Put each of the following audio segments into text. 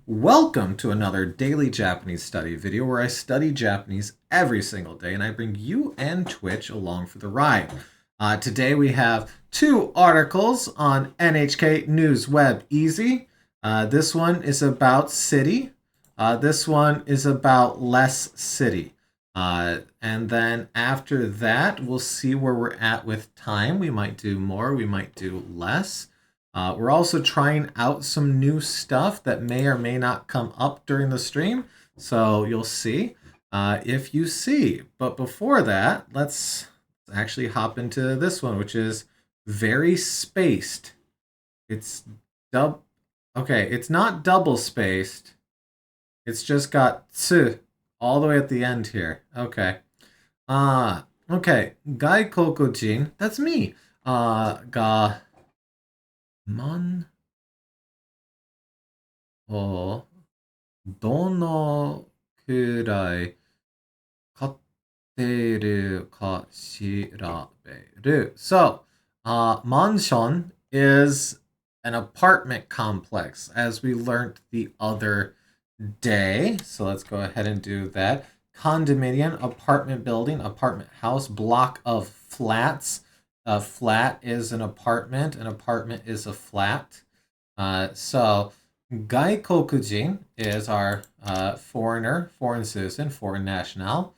Welcome to another daily Japanese study video where I study Japanese every single day and I bring you and Twitch along for the ride. Today we have two articles on NHK News Web Easy. This one is about city. This one is about less city. And then after that, we'll see where we're at with time. We might do more, we might do less. We're also trying out some new stuff that may or may not come up during the stream. So you'll see if you see. But before that, let's actually hop into this one, which is very spaced. It's okay, it's not double spaced. It's just got tsu all the way at the end here. Okay. Okay. Gaikokujin, that's me. Ga manをどのくらい買ってるか調べる. So, mansion is an apartment complex, as we learned the other day. So let's go ahead and do that. Condominium, apartment building, apartment house, block of flats. A flat is an apartment is a flat. So Gaikokujin is our foreign citizen, foreign national,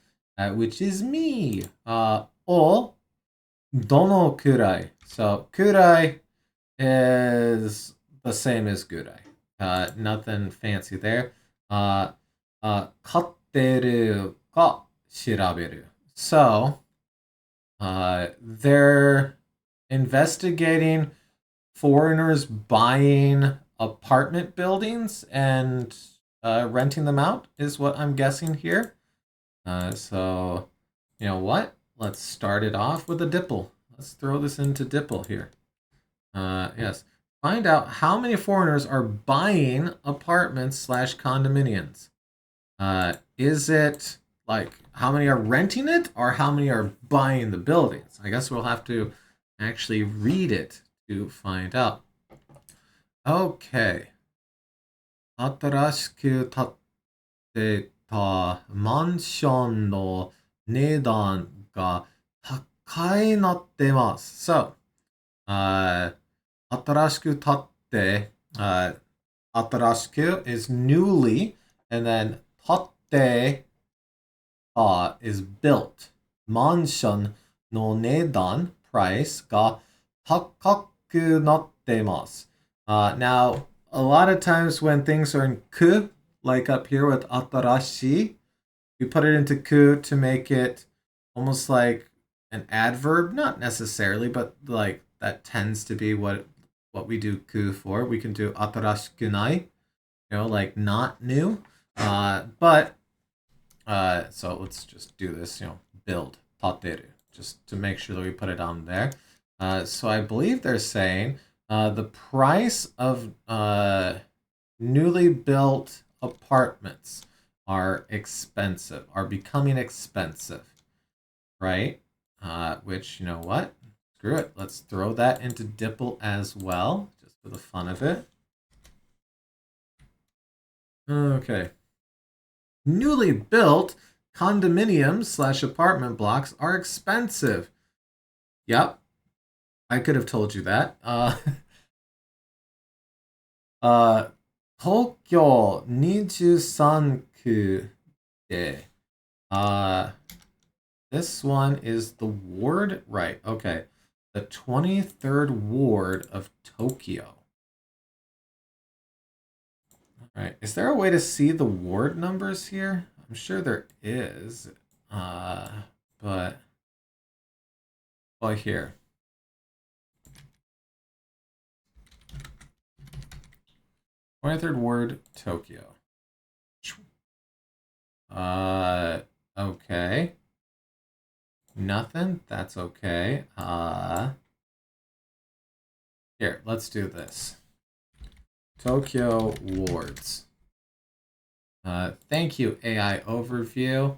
which is me. O dono kurai. So kurai is the same as gurai. Nothing fancy there. 飼ってるか調べる. So, they're investigating foreigners buying apartment buildings and renting them out is what I'm guessing here. So, you know what? Let's start it off with a DIPL. Let's throw this into DIPL here. Yes. Find out how many foreigners are buying apartments / condominiums. Is it like how many are renting it or how many are buying the buildings? I guess we'll have to actually read it to find out. Okay. 新しく建てたマンションの値段が高いなってます。So, 新しく建って、新しく is newly, and then 建って is built. マンションの値段 price が高くなってます。Now, a lot of times when things are in ku, like up here with 新しい, we put it into ku to make it almost like an adverb, not necessarily, but like that tends to be what we do ku for. We can do 新しくない, like not new. But so let's just do this, build, 建てる, just to make sure that we put it on there. So I believe they're saying the price of newly built apartments are becoming expensive, right? Which, you know what? Screw it. Let's throw that into DIPL as well, just for the fun of it. Okay. Newly built condominiums / apartment blocks are expensive. Yep. I could have told you that. Tokyo 23区で this one is the ward, right? Okay. The 23rd ward of Tokyo. All right. Is there a way to see the ward numbers here? I'm sure there is. But here. '23rd ward, Tokyo. Okay. Nothing? That's okay. Here, let's do this. Tokyo wards. Thank you, AI overview.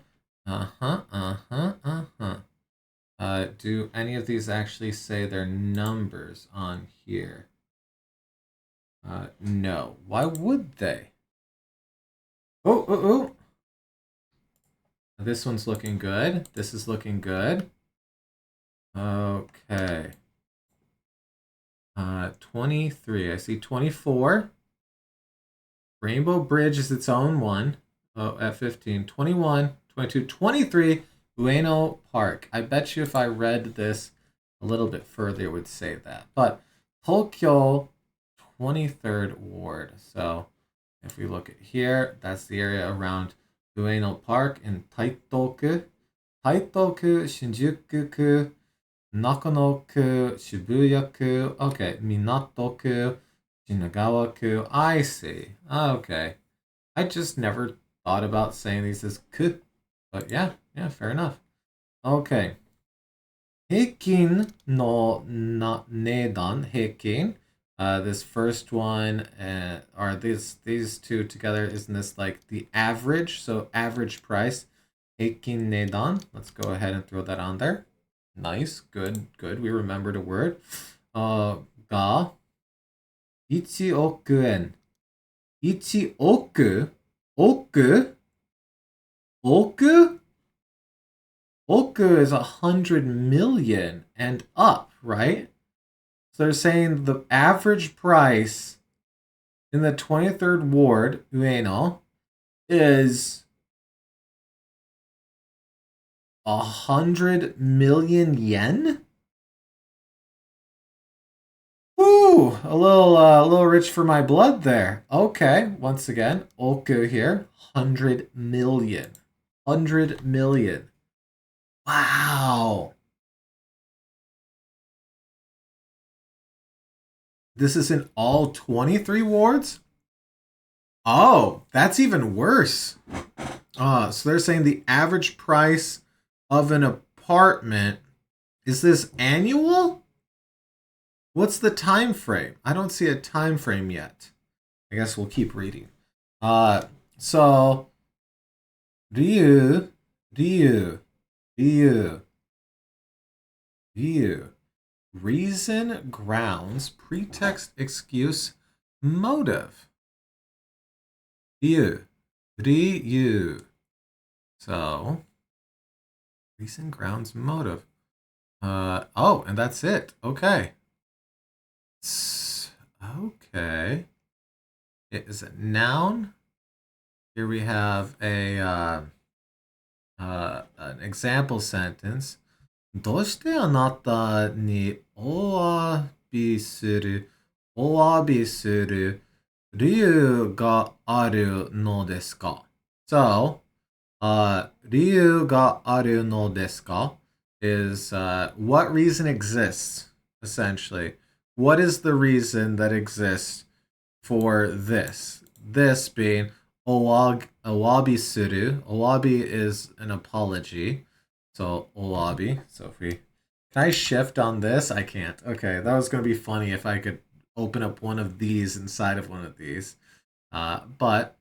Do any of these actually say their numbers on here? No. Why would they? Oh, oh, oh. This one's looking good. This is looking good. Okay. 23. I see 24. Rainbow Bridge is its own one. Oh, at 15. 21, 22, 23. Ueno Park. I bet you if I read this a little bit further, it would say that. But Tokyo 23rd Ward. So if we look at here, that's the area around Ueno Park in Taitoku. Taitoku, Shinjuku-ku, Nakano-ku, Shibuya-ku. Okay, Minato-ku, Shinagawa-ku. I see. Okay. I just never thought about saying these as ku. But yeah, fair enough. Okay. Heikin no nedan, heikin. This first one, or these two together, isn't this like the average? So average price, heikin nedan. Let's go ahead and throw that on there. Nice, good. We remembered a word. Ga 1億円。1億億億 Oku is 100 million and up, right? So they're saying the average price in the 23rd ward, Ueno, is 100 million yen? Ooh, a little rich for my blood there. Okay, once again, Oku here, 100 million. 100 million. Wow. This is in all 23 wards? Oh, that's even worse. So they're saying the average price of an apartment, is this annual? What's the time frame? I don't see a time frame yet. I guess we'll keep reading. So Ryu, Ryu, Ryu, Ryu. Reason, grounds, pretext, excuse, motive. Ryu, Ryu. So reason, grounds, motive. Oh, and that's it. Okay. Okay. It is a noun. Here we have an example sentence. どうしてあなたにお詫びする理由があるのですか? So, 理由があるのですか is what reason exists, essentially. What is the reason that exists for this? This being owabi suru. Owabi is an apology. So owabi. So if we can I shift on this? I can't. Okay, that was gonna be funny if I could open up one of these inside of one of these. But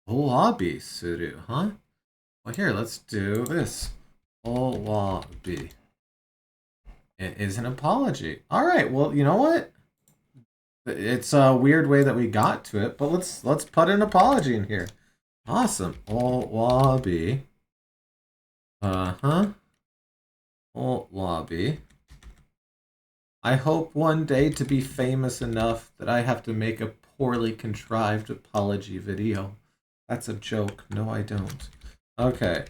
owabi suru, huh? Well, here, let's do this. Owabi. It is an apology. All right. Well, you know what? It's a weird way that we got to it, but let's put an apology in here. Awesome. Owabi. Uh-huh. Owabi. I hope one day to be famous enough that I have to make a poorly contrived apology video. That's a joke. No, I don't. Okay.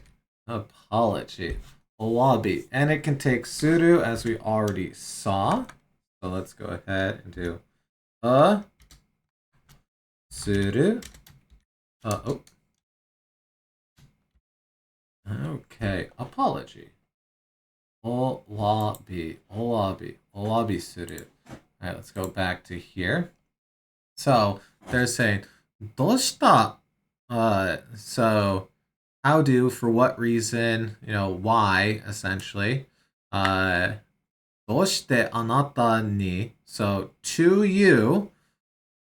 Apology. Owabi. And it can take suru, as we already saw. So let's go ahead and do suru. Oh. Okay. Apology. Owabi. Owabi. Owabi suru. Alright, let's go back to here. So they're saying, どうした? So how do, for what reason, why, essentially. どうしてあなたに, so to you,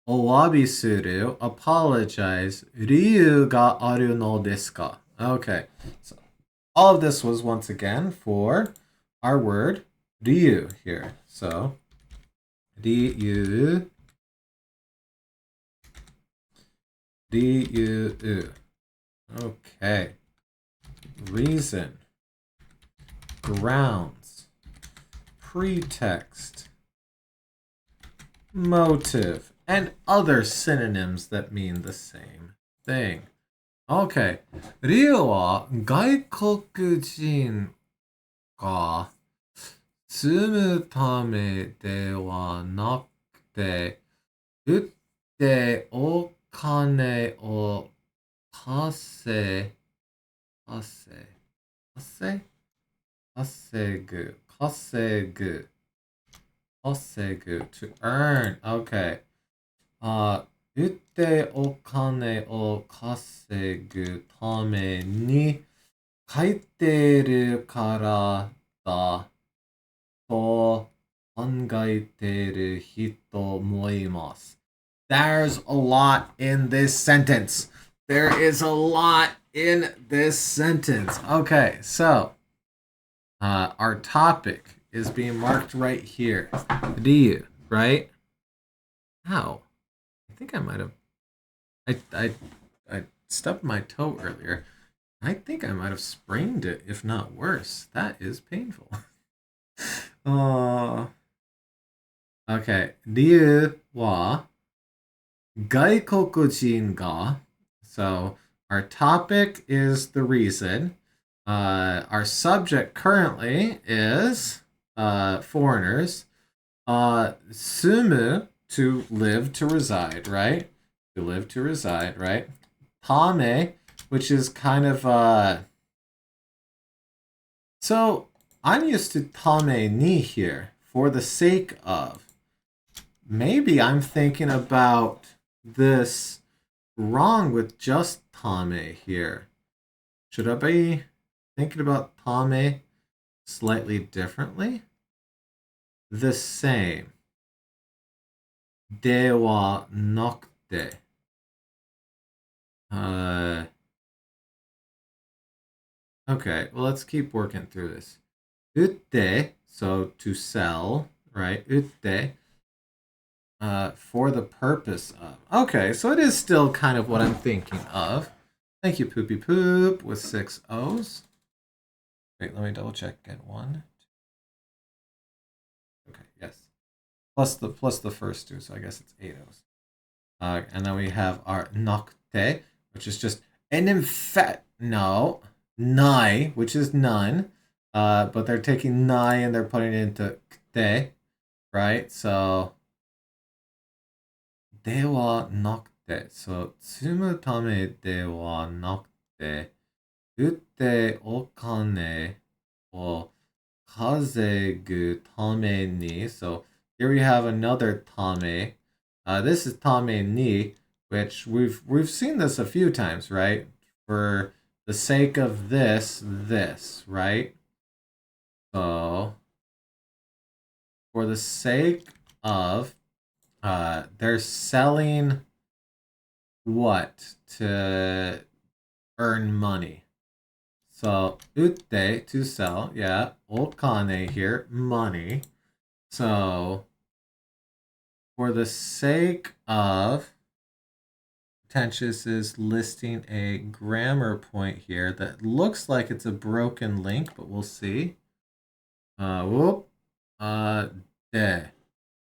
お詫びする, apologize, 理由があるのですか? Okay, so all of this was once again for our word, 理由 here. So, 理由 Ryu. Okay. Reason. Grounds. Pretext. Motive. And other synonyms that mean the same thing. Okay. リオは外国人が住むためではなくて、売ってお金を稼ぐ、to earn. Okay. 売ってお金を稼ぐために書いてるからだと考えてる人もいます。There's a lot in this sentence. There is a lot in this sentence. Okay, so our topic is being marked right here. Ryu, right? How? I think I might have. I stubbed my toe earlier. I think I might have sprained it, if not worse. That is painful. Okay. 理由は外国人が So our topic is the reason. Our subject currently is foreigners. Sumu, to live, to reside, right? To live, to reside, right? Tame, which is kind of so I'm used to tame ni here, for the sake of. Maybe I'm thinking about this wrong with just tame here. Should I be thinking about tame slightly differently? The same. De wa nakute. Okay, well, let's keep working through this. Utte, so to sell, right? Utte, for the purpose of. Okay, so it is still kind of what I'm thinking of. Thank you, Poopy Poop, with 6 O's. Wait, let me double check again. 1. Okay, yes. Plus the first 2, so I guess it's 8 O's. And then we have our nocte, which is just an nai, which is none. But they're taking nai and they're putting it into kte, right? So de wa nakute. So tsumu tame de wa nakute, utte okane o kazegu tame ni. So here we have another tame. This is tame ni, which we've seen this a few times, right? For the sake of this, right? So, for the sake of, they're selling what to earn money. So, utte, to sell, yeah. Okane here, money. So, for the sake of, Pretentious is listing a grammar point here that looks like it's a broken link, but we'll see. De.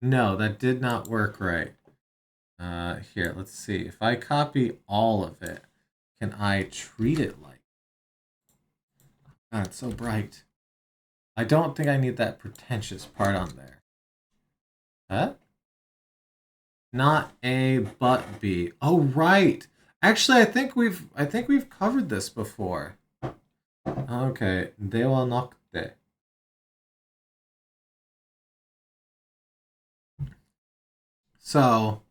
No, that did not work right. Here, let's see. If I copy all of it, can I treat it like? God, it's so bright. I don't think I need that pretentious part on there. Huh? Not A but B. Oh right. Actually, I think we've covered this before. Okay, de wa nakute. So,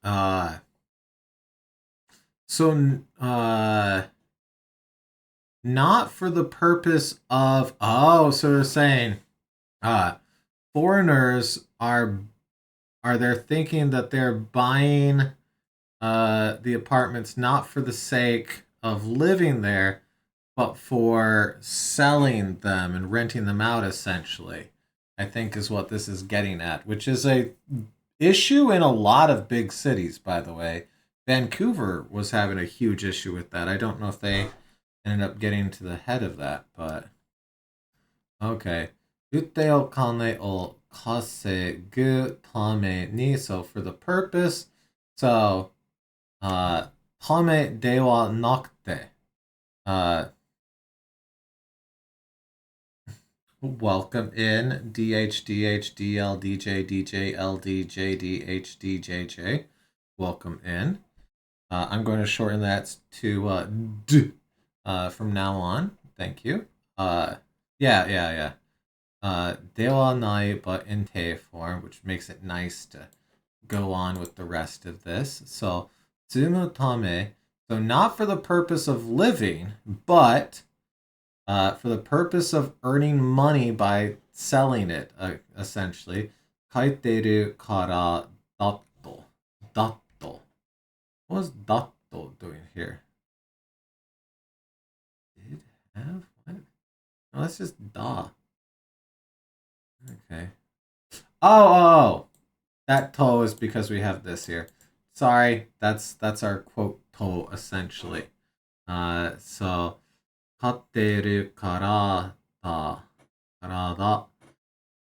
not for the purpose of, so they're saying, foreigners are they thinking that they're buying the apartments not for the sake of living there, but for selling them and renting them out, essentially, I think is what this is getting at, which is a issue in a lot of big cities, by the way. Vancouver was having a huge issue with that. I don't know if they ended up getting to the head of that, but okay. 打ってお金を稼ぐために so for the purpose, so ためではなくて welcome in DHDHDLDJDJLDJDHDJJ. Welcome in. I'm going to shorten that to D from now on. Thank you. Yeah. De wa nai, but in te form, which makes it nice to go on with the rest of this. So, tsumu tame, so not for the purpose of living, but for the purpose of earning money by selling it, essentially. Kaiteru kara datto. Datto. What is datto doing here? Did have what? No, that's just da. Okay. Oh. That to is because we have this here. Sorry, that's our quote to essentially. So 勝っているからだ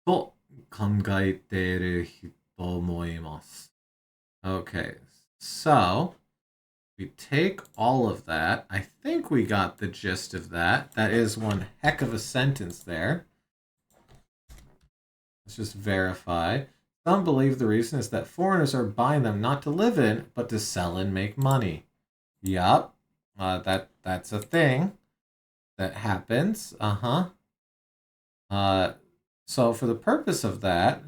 と考えている人もいます。Okay, so we take all of that. I think we got the gist of that. That is one heck of a sentence there. Let's just verify. Some believe the reason is that foreigners are buying them not to live in, but to sell and make money. Yup, that's a thing that happens. So for the purpose of that,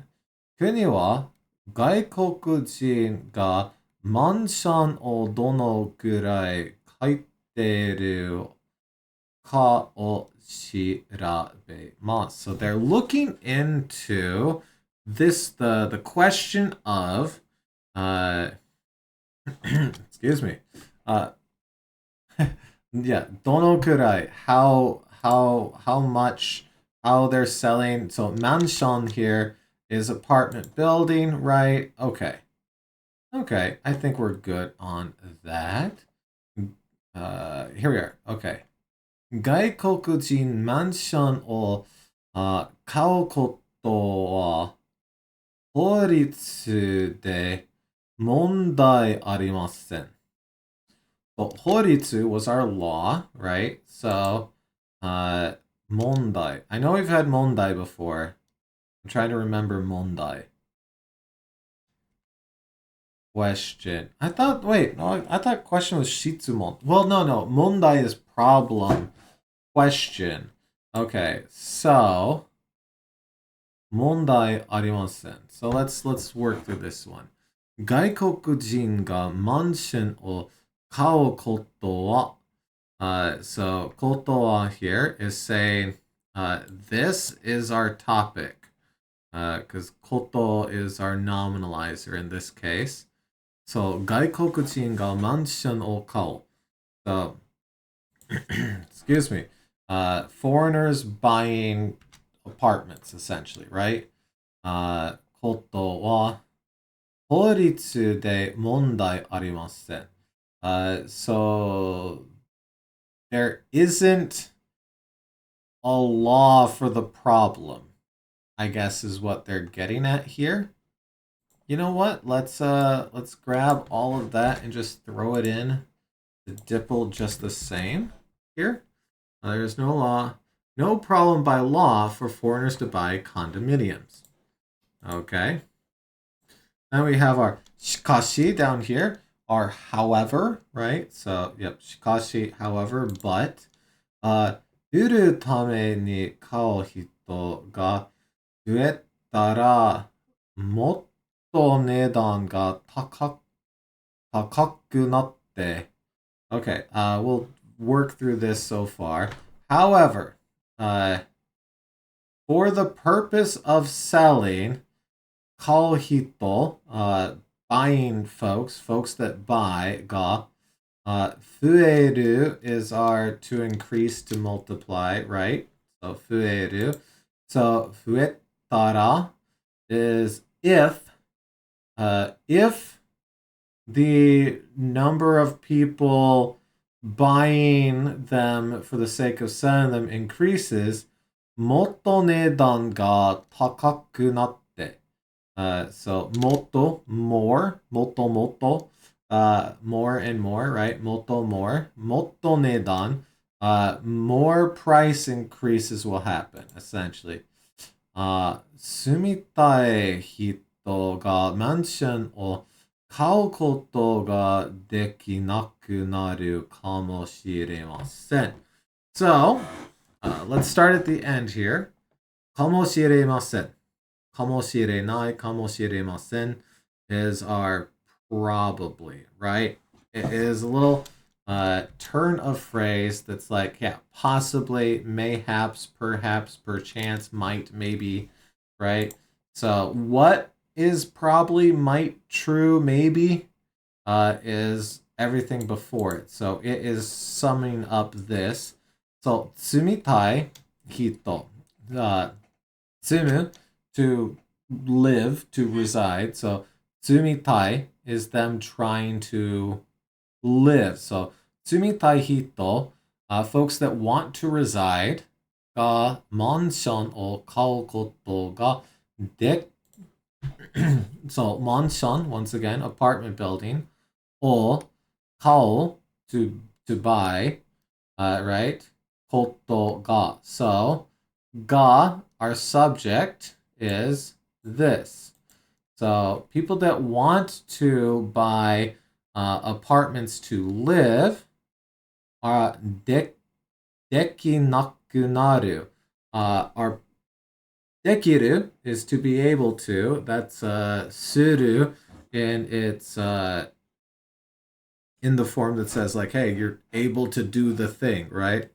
国は外国人がマンションをどのくらい買っているかを調べます。So they're looking into this, the question of, excuse me, yeah, どのくらい, how much, how they're selling. So mansion here is apartment building, right? Okay, I think we're good on that. Here we are. Okay. 外国人マンションを買うことは法律で問題ありません。So, 法律 was our law, right? So, 問題. I know we've had 問題 before. I'm trying to remember 問題. Question. I thought question was 質問. Well, no. 問題 is problem. Question. Okay, so 問題ありません. So let's work through this one. 外国人がマンションを買うことは so ことは here is saying this is our topic because こと is our nominalizer in this case. So 外国人がマンションを買う. So excuse me. Foreigners buying apartments, essentially, right? ことは法律で問題ありません. So there isn't a law for the problem, I guess is what they're getting at here. You know what? Let's grab all of that and just throw it in the DIPL just the same here. There's no problem by law for foreigners to buy condominiums. Okay. Then we have our shikashi down here, our however, right? So, yep, shikashi, however, but, 売るために買う人が増えたら、もっと値段が高くなって、okay, we'll work through this so far. However, for the purpose of selling, 買う人, buying folks that buy, が, 増える is our to increase, to multiply, right? So 増える. So 増えたら is if the number of people buying them for the sake of selling them increases, もっと値段が高くなって。So もっと more, もっともっと more and more, right? もっと more, もっと値段 more price increases will happen, essentially. 住みたい人がマンションを買うことができなくなるかもしれません。So, let's start at the end here. かもしれません。かもしれない、かもしれません is our probably, right? It is a little turn of phrase that's like, yeah, possibly, mayhaps, perhaps, perchance, might, maybe, right? So what is probably, might, true, maybe is everything before it. So it is summing up this. So 住みたい人、住む to live, to reside. So 住みたい is them trying to live. So 住みたい人、folks that want to reside がマンションを買うことがでSo マンション once again, apartment building を買う to buy, right? ことが So が our subject is this. So people that want to buy apartments to live are できなくなる. Are できる is to be able to. That's する in its in the form that says like, hey, you're able to do the thing, right?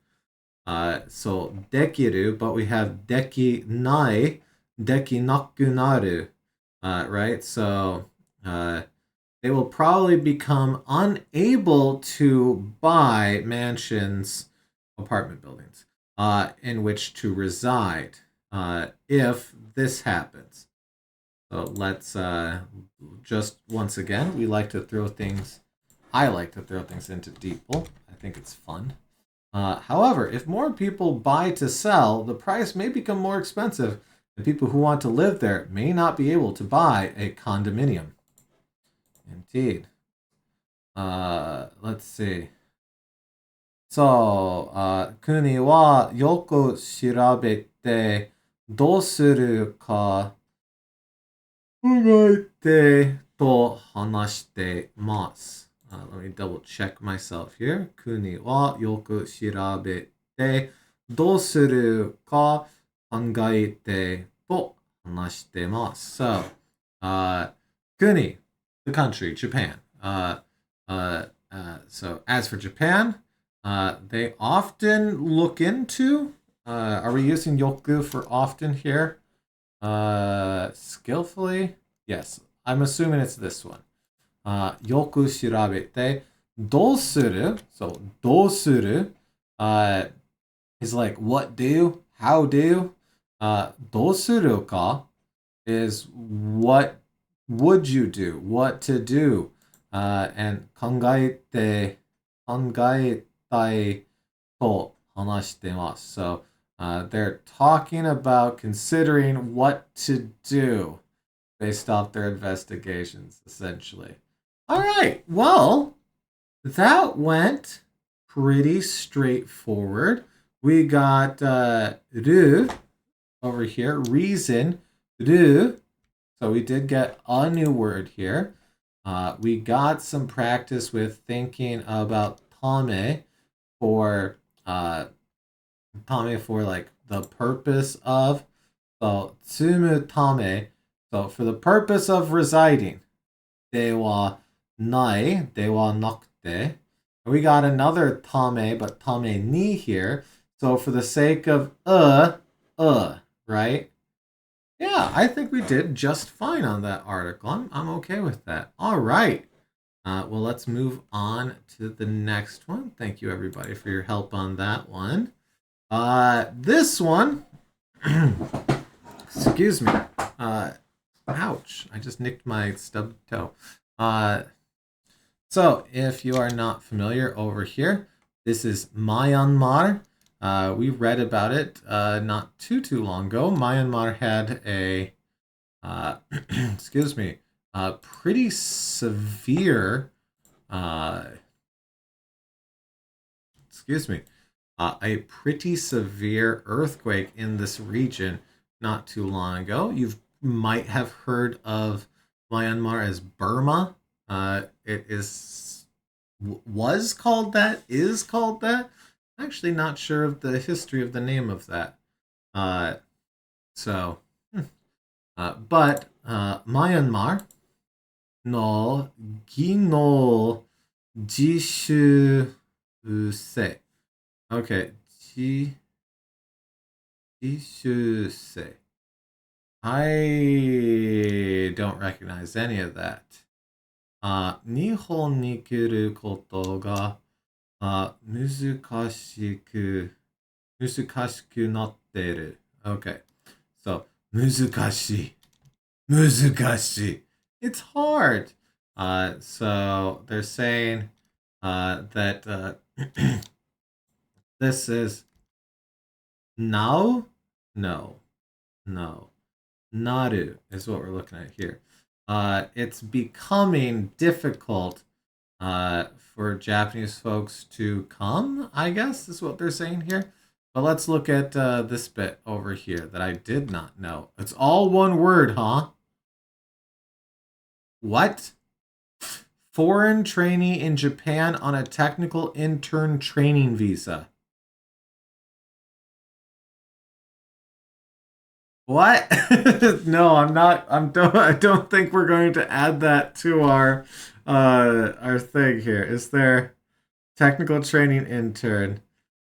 So できる, but we have できない、できなくなる, right? So they will probably become unable to buy mansions, apartment buildings, in which to reside if this happens. So let's just once again, I like to throw things into DeepL. I think it's fun. However, if more people buy to sell, the price may become more expensive, and people who want to live there may not be able to buy a condominium. Indeed. Let's see. So, 国はよく調べてどうするか考えてと話してます。Let me double check myself here. 国はよく調べてどうするか考えてと話してます。So, 国 the country, Japan. So as for Japan, they often look into. Are we using yoku for often here? Skillfully? Yes, I'm assuming it's this one. Yoku 調べてどうする? So どうする is like what do, how do. どうするか is what would you do, what to do. And 考えたいと話してます。So they're talking about considering what to do based off their investigations, essentially. All right, well, that went pretty straightforward. We got ru over here, reason, ru. So we did get a new word here. We got some practice with thinking about tame for like the purpose of. So tsumu tame. So for the purpose of residing. De wa nai, de wa nakute. We got another tame, but tame ni here. So for the sake of right? Yeah, I think we did just fine on that article. I'm okay with that. All right. Well, let's move on to the next one. Thank you, everybody, for your help on that one. This one, excuse me. Ouch! I just nicked my stubbed toe. So if you are not familiar over here, this is Myanmar. We read about it not too long ago. Myanmar had a excuse me, pretty severe excuse me, a pretty severe earthquake in this region not too long ago. You might have heard of Myanmar as Burma. It was called that, is called that. I'm actually not sure of the history of the name of that. Uh, so, but Myanmar no Gino Jishu Se. Okay, Jishu. I don't recognize any of that. 日本に来ることが難しくなっている。Okay, so 難しい。難しい. It's hard. So they're saying that this is now? No. Naru is what we're looking at here. It's becoming difficult for Japanese folks to come, I guess, is what they're saying here. But let's look at this bit over here that I did not know. It's all one word, huh? What? Foreign trainee in Japan on a technical intern training visa. What? No, I'm not. I don't think we're going to add that to our thing here. Is there technical training intern?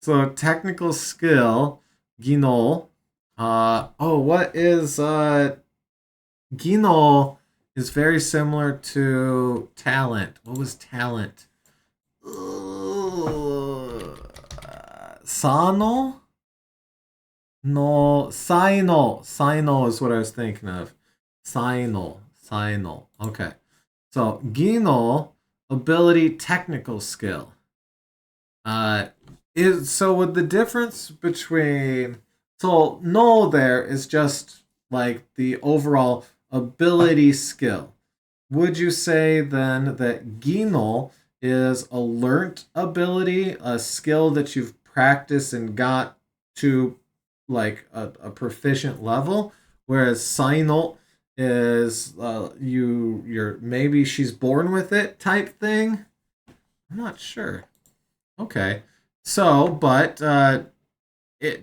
So technical skill, Gino. What is Gino is very similar to talent. What was talent? Sano? No, Sino. Sino is what I was thinking of. Sino. Okay. So, Gino, ability, technical skill. So with the difference between no there is just like the overall ability skill. Would you say then that Gino is a learnt ability, a skill that you've practiced and got to like a proficient level, whereas Sinol is you're maybe she's born with it type thing? I'm not sure. Okay. So, but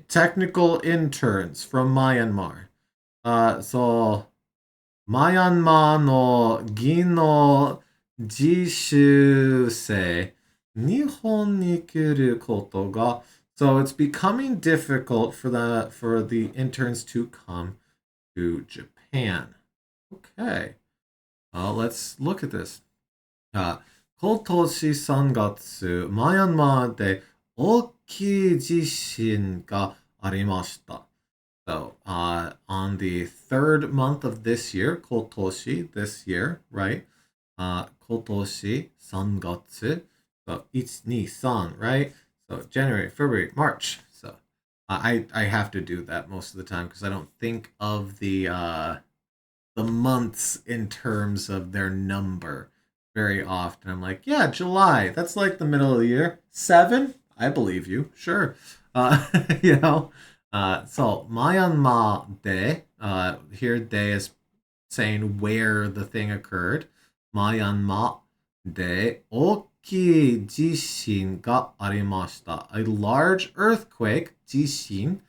technical interns from Myanmar. So Myanmar no Gin no jishusei Nihon ni kuru koto ga. So it's becoming difficult for the interns to come to Japan. Okay. Let's look at this. 今年3月、ミャンマーで大きい地震がありました。So, on the third month of this year, 今年, this year, right? 今年3月, so 1, 2, 3, right? So January, February, March. So I have to do that most of the time because I don't think of the months in terms of their number very often. I'm like, yeah, July. That's like the middle of the year. 7? I believe you. Sure. You know. So Myanmar de. Here de is saying where the thing occurred. Myanmar de oki jishin ga arimashita. A large earthquake, jishin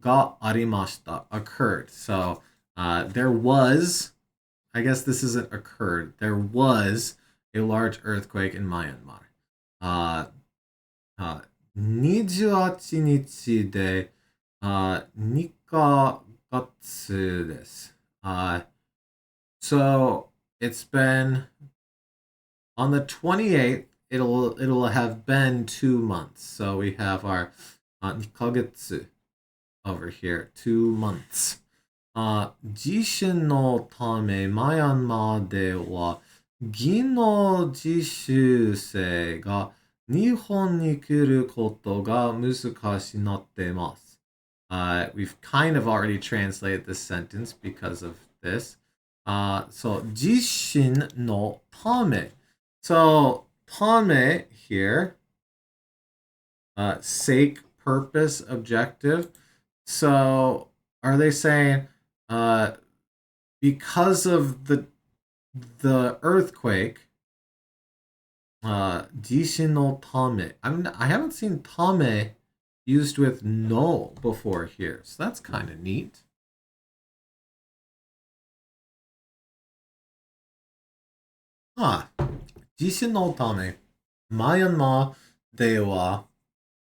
ga arimashita, occurred. So there was, I guess this isn't occurred, there was a large earthquake in Myanmar. 28日で2ヶ月です。So it's been on the 28th. It'll have been 2 months. So we have our 2ヶ月 over here, 2 months. 地震のためミャンマーでは技能実習生が日本に来ることが難しくなっています。We've kind of already translated this sentence because of this. So, 自身のため. So, ため here, sake, purpose, objective. So, are they saying because of the earthquake, 地震のため? I haven't seen ため used with no before here, so that's kind of neat. Ah, 地震のため、マヤンマーでは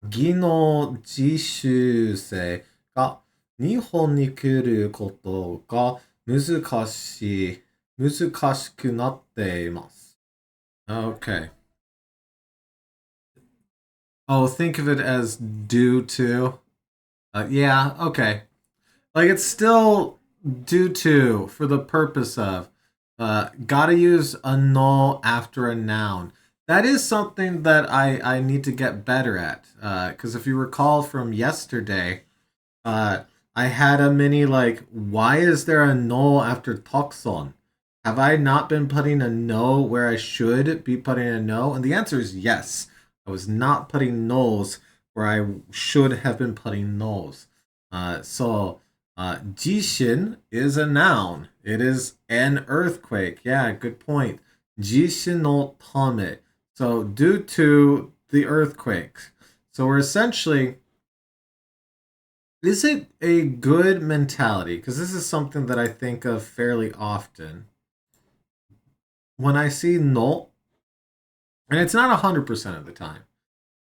技能実習生が日本に来ることが難しくなっています。Okay. Oh, think of it as due to. Yeah, okay. Like it's still due to for the purpose of. Gotta use a no after a noun. That is something that I need to get better at. Because if you recall from yesterday, I had a mini like, why is there a no after tokson? Have I not been putting a no where I should be putting a no? And the answer is yes. I was not putting no's where I should have been putting no's. Jishin is a noun. It is an earthquake. Yeah, good point. Jishin no tame. So due to the earthquake. So we're essentially, is it a good mentality? Because this is something that I think of fairly often. When I see no, and it's not 100% of the time,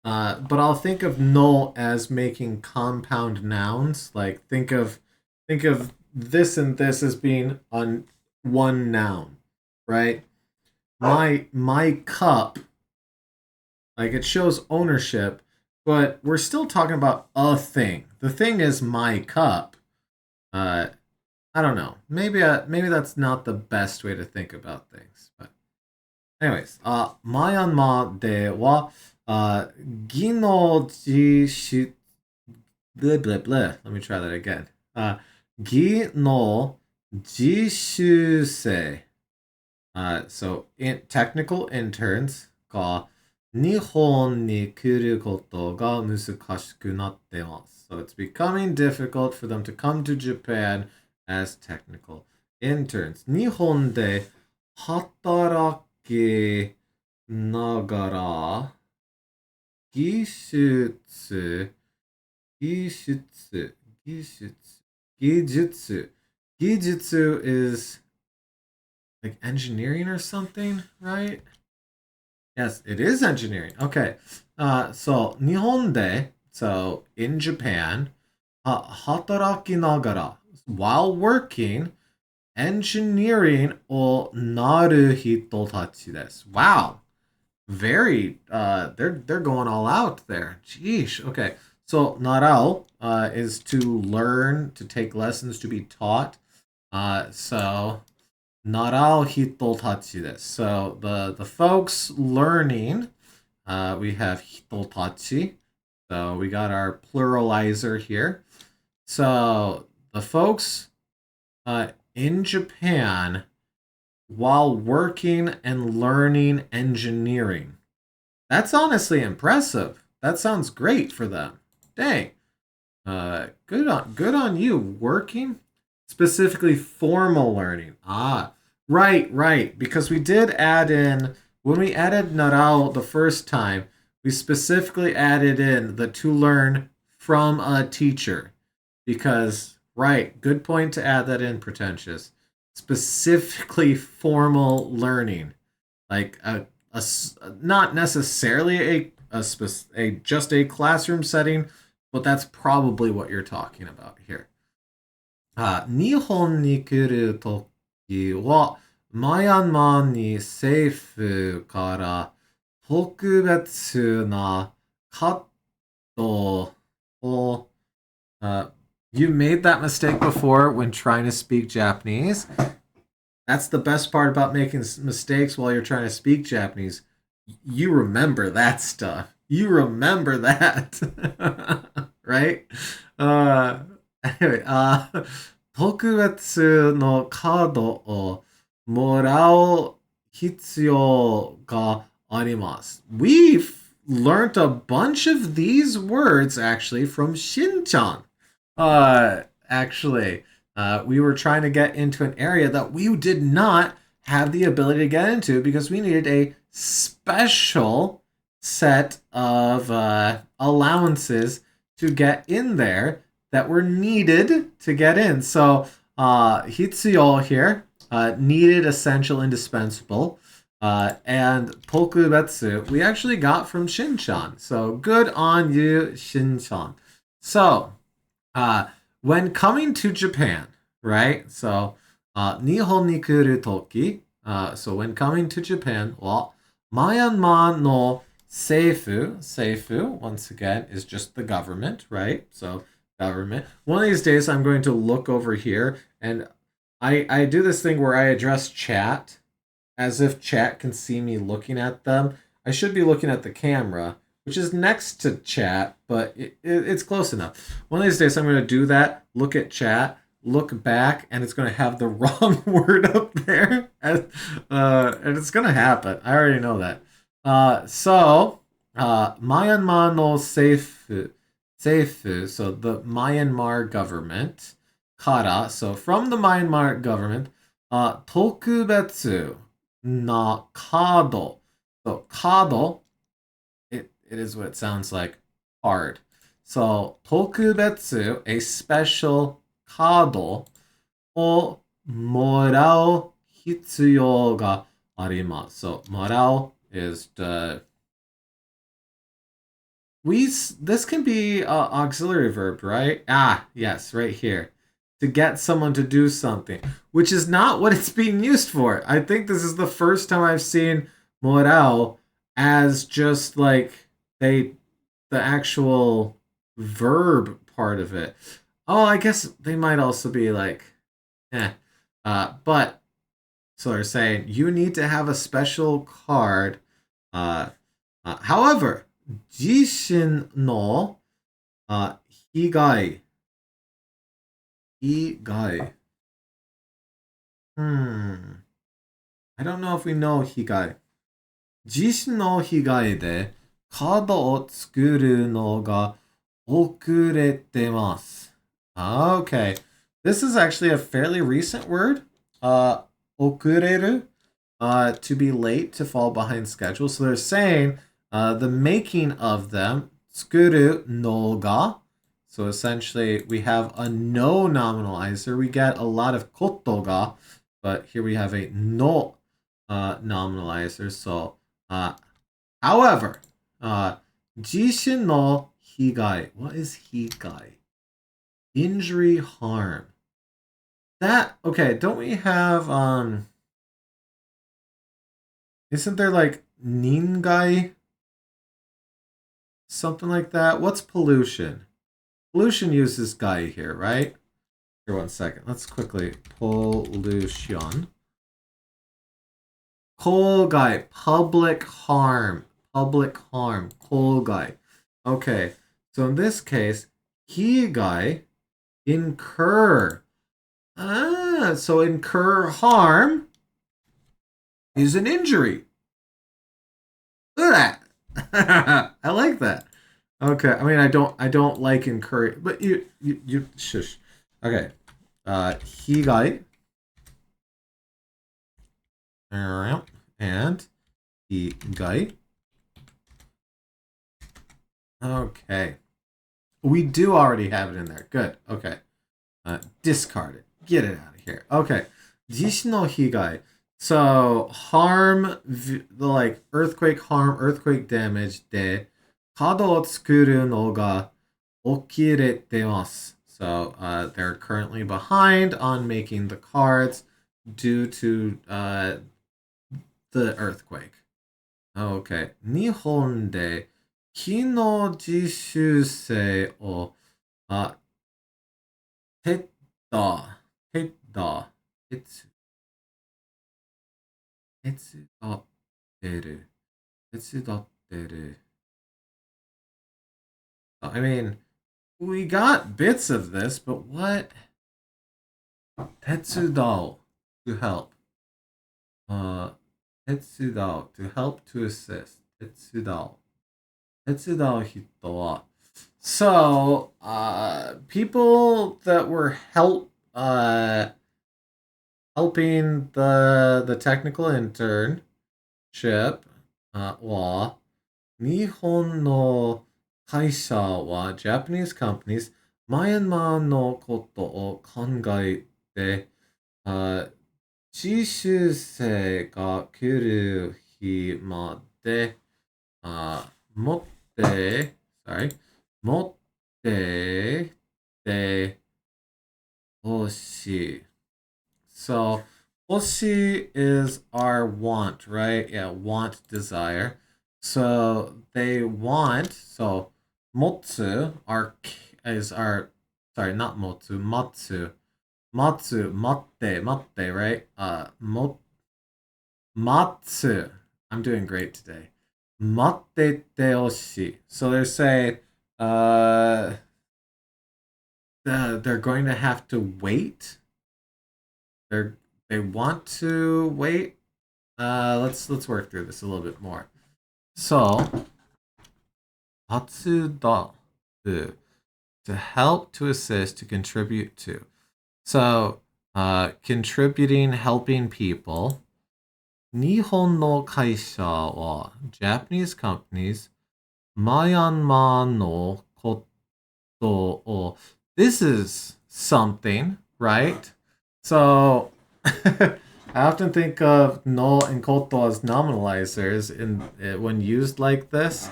but I'll think of no as making compound nouns. Like think of this and this as being on one noun, right? My cup, like it shows ownership, but we're still talking about a thing. The thing is my cup. I don't know. Maybe that's not the best way to think about things. But anyways, Myanmar では、技能実習 blah blah blah. Let me try that again. 技能実習生 so technical interns が日本に来ることが難しくなってます。So it's becoming difficult for them to come to Japan as technical interns. 日本で働きながら技術、技術、技術、技術、技術 is like engineering or something, right? Yes, it is engineering. Okay. So 日本で so in Japan, 働きながら while working, engineering をなる人たちです。Wow. Very they're going all out there. Jeez. Okay. So narao is to learn, to take lessons, to be taught. So narao hitotachi desu. So the folks learning, we have hitotachi. So we got our pluralizer here. So the folks in Japan while working and learning engineering. That's honestly impressive. That sounds great for them. Dang. Good on you. Working specifically formal learning. Right. Because we did add in when we added narao the first time, we specifically added in the to learn from a teacher. Because right, good point to add that in, pretentious. Specifically formal learning, like not necessarily a just a classroom setting, but that's probably what you're talking about here. 日本に来るときは、マヤンマーに政府から特別なカットを、you made that mistake before when trying to speak Japanese. That's the best part about making mistakes while you're trying to speak Japanese. You remember that stuff. You remember that. Right? Uh, anyway, 特別のカードをもらう必要があります。We've learned a bunch of these words actually from Shin-chan. Actually, we were trying to get into an area that we did not have the ability to get into because we needed a special set of allowances to get in there that were needed to get in. So, hitsuyo here, needed, essential, indispensable. And tokubetsu, we actually got from Shinchan. So, good on you, Shinchan. So, when coming to Japan, right? So, Nihon ni kuru toki. So when coming to Japan, well, Myanmar no seifu, once again, is just the government, right? So government. One of these days, I'm going to look over here, and I do this thing where I address chat as if chat can see me looking at them. I should be looking at the camera, which is next to chat, but it's close enough. One of these days, I'm going to do that, look at chat, look back, and it's going to have the wrong word up there. And it's going to happen. I already know that. Myanmar no seifu, so the Myanmar government, kara, so from the Myanmar government, tokubetsu na kado. So kado, it is what it sounds like, hard. So tokubetsu, a special kado, o morao hitsuyo ga arimasu. So morao is the this can be auxiliary verb, right? Ah, yes, right here. To get someone to do something, which is not what it's being used for. I think this is the first time I've seen morao as just like the actual verb part of it. Oh, I guess they might also be like, eh. But so they're saying you need to have a special card. However, Jishin no higai. Higai. I don't know if we know higai. Jishin no higai de kaado o tsukuru no ga okurete Okay. This is actually a fairly recent word. Okureru. To be late, to fall behind schedule. So they're saying the making of them, tsukuru no ga. So essentially, we have a no nominalizer. We get a lot of koto ga, but here we have a no nominalizer. So, however, jishin no higai. What is higai? Injury, harm. That, okay, don't we have, isn't there like ningai? Something like that? What's pollution? Pollution uses gai here, right? Here, 1 second. Let's quickly. Pollution. Kogai. Public harm. Public harm. Kogai. Okay. So in this case, higai, incur. So incur harm is an injury. Look at that. I like that. Okay. I mean, I don't like incur, but you shush. Okay. Higai. And higai. Okay. We do already have it in there. Good. Okay. Discard it. Get it out of here. Okay. Jishi no higai. So harm, the like earthquake harm, earthquake damage de kado o tsukuru no ga okirete So they're currently behind on making the cards due to the earthquake. Okay. Nihon de ki no jishusei o tetta. 手伝ってる。手伝ってる. I mean, we got bits of this, but what? 手伝う to help. 手伝う to help to assist. 手伝う。手伝う人は So, people that were helping the technical internship は日本の会社は Japanese companies マイアンマーのことを考えて、実習生が来る日まで、持って、持っててほしい。So, 欲しい is our want, right? Yeah, want, desire. So, they want, so, motsu is our, sorry, not motsu, matsu. Matsu, matte, right? Matsu. I'm doing great today. Matte oshi. So they're saying they're going to have to wait. They want to wait. Let's work through this a little bit more. So hatsuda to help, to assist, to contribute to. So contributing, helping people. 日本の会社は Japanese companies マイアンマーのことを This is something, right? So I often think of no and koto as nominalizers when used like this,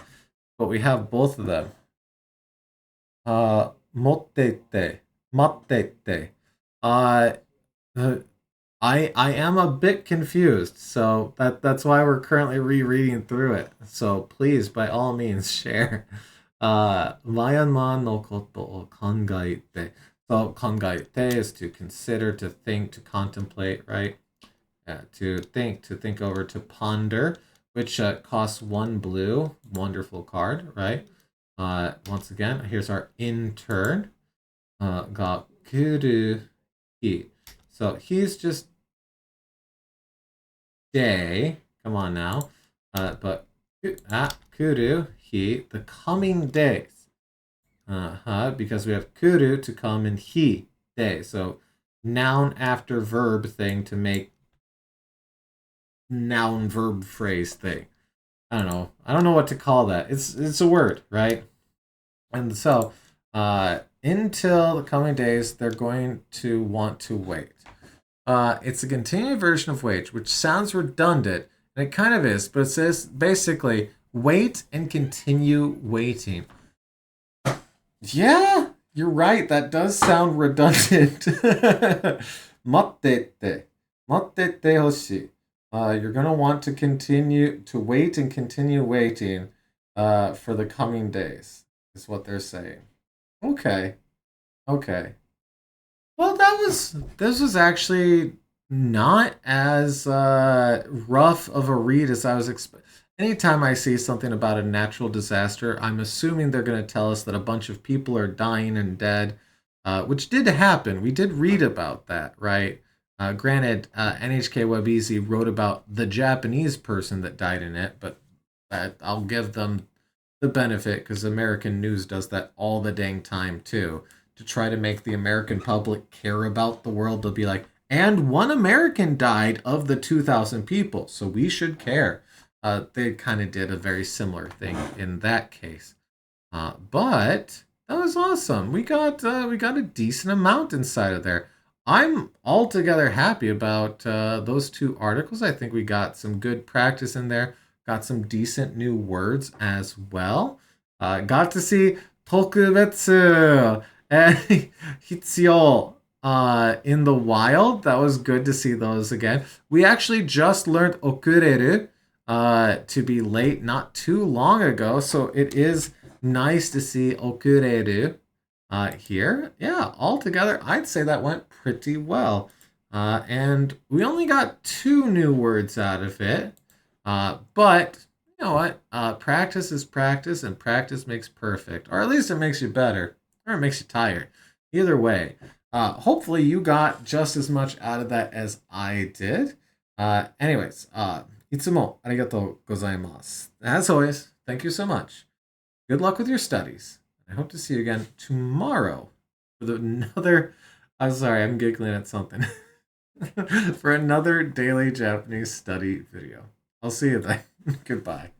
but we have both of them. 持ってて、待ってて。I am a bit confused, so that's why we're currently rereading through it. So please, by all means, share. Myanmar no koto o kangaite. So kangaite is to consider, to think, to contemplate, right? To think over, to ponder, which costs 1 blue. Wonderful card, right? Once again, here's our intern. Ga kuru hi. So he's just day. Come on now. But kuru hi, the coming days. Because we have kuru to come and hi, day. So noun after verb thing to make noun verb phrase thing. I don't know what to call that. It's a word, right? And so until the coming days, they're going to want to wait. It's a continued version of wait, which sounds redundant, and it kind of is, but it says basically wait and continue waiting. Yeah, you're right. That does sound redundant. Mattete. Mattete hoshi. You're going to want to continue to wait and continue waiting for the coming days, is what they're saying. Okay. Well, this was actually not as rough of a read as I was expecting. Anytime I see something about a natural disaster, I'm assuming they're going to tell us that a bunch of people are dying and dead, which did happen. We did read about that, right? Granted, NHK Web Easy wrote about the Japanese person that died in it, but I'll give them the benefit because American news does that all the dang time too, to try to make the American public care about the world. They'll be like, and 1 American died of the 2,000 people, so we should care. They kind of did a very similar thing in that case. But that was awesome. We got a decent amount inside of there. I'm altogether happy about those 2 articles. I think we got some good practice in there. Got some decent new words as well. Got to see tokubetsu and hitsuyou in the wild. That was good to see those again. We actually just learned okureru to be late not too long ago, so it is nice to see okureru here. Yeah, altogether, I'd say that went pretty well. And we only got 2 new words out of it. But you know what? Practice is practice, and practice makes perfect. Or at least it makes you better, or it makes you tired. Either way, hopefully you got just as much out of that as I did. Anyways, いつもありがとうございます. As always, thank you so much. Good luck with your studies. I hope to see you again tomorrow with another. I'm sorry, I'm giggling at something. For another daily Japanese study video. I'll see you then. Goodbye.